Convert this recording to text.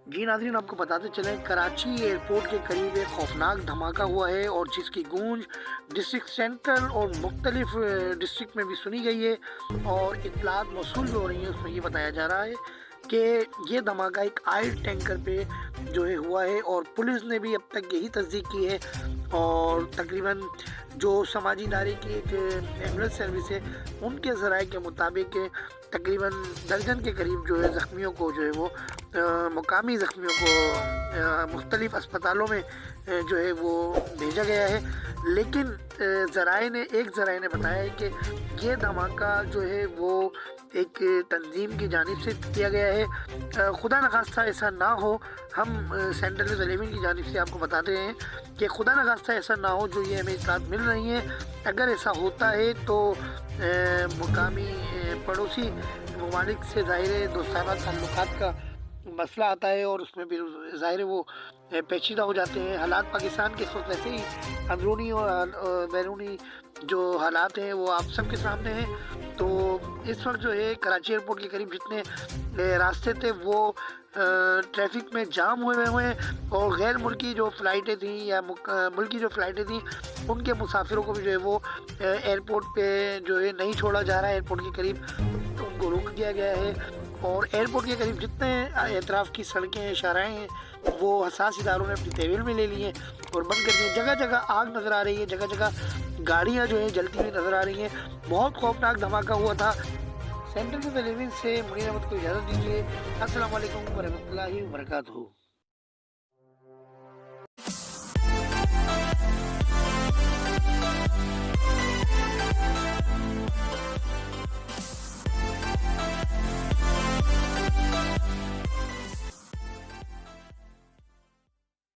जी नाज़रीन, आपको बताते चलें कराची एयरपोर्ट के करीब एक खौफनाक धमाका हुआ है और जिसकी गूंज डिस्ट्रिक्ट सेंट्रल और मुख्तलिफ डिस्ट्रिक्ट में भी सुनी गई है और इत्तलात मौसूल भी हो रही है। उसमें ये बताया जा रहा है कि ये धमाका एक ऑयल टैंकर पे जो है हुआ है और पुलिस ने भी अब तक यही तस्दीक की है। और तकरीबन जो समाजी इदारे की एक एम्बुलेंस सर्विस है, उनके ज़राए के मुताबिक तकरीबन दर्जन के करीब जो है ज़ख्मियों को जो है वो मुकामी ज़ख्मियों को मुख्तलिफ़ अस्पतालों में जो है वो भेजा गया है। लेकिन एक ज़राए ने बताया है कि ये धमाका जो है वो एक तंजीम की जानिब से किया गया है। खुदा न खास्ता ऐसा ना हो, हम सेंट्रल न्यूज़ 11 की जानिब से आपको बताते हैं कि खुदा न खास्ता ऐसा ना हो जो ये हमें इत्तलात मिल रही हैं। अगर ऐसा होता है तो मुकामी पड़ोसी ममालिक से ज़ाहिर दोस्ताना ताल्लुकात का मसला आता है और उसमें फिर ज़ाहिर वो पेचीदा हो जाते हैं। हालात पाकिस्तान के इस वक्त वैसे ही अंदरूनी और बैरूनी जो हालात हैं वो आप सबके सामने हैं। तो इस वक्त जो है कराची एयरपोर्ट के करीब जितने रास्ते थे वो ट्रैफिक में जाम हुए हैं और गैर मुल्की जो फ़्लाइटें थी या मुल्की जो फ़्लाइटें थी उनके मुसाफिरों को भी जो है वो एयरपोर्ट पे जो है नहीं छोड़ा जा रहा है। एयरपोर्ट के करीब तो उनको रोक दिया गया है और एयरपोर्ट के करीब जितने एतराफ़ की सड़कें शाहराएँ हैं वो हसास इदारों ने अपनी तहवील में ले ली हैं और बंद कर दी हैं। जगह जगह आग नज़र आ रही है, जगह जगह गाड़ियाँ जो है जलती हुई नज़र आ रही हैं। बहुत खौफनाक धमाका हुआ था। सेंट्रल न्यूज़ 11 से मुनीर अहमद को इजाज़त दीजिए। अस्सलाम वालेकुम व रहमतुल्लाहि व बरकातहू।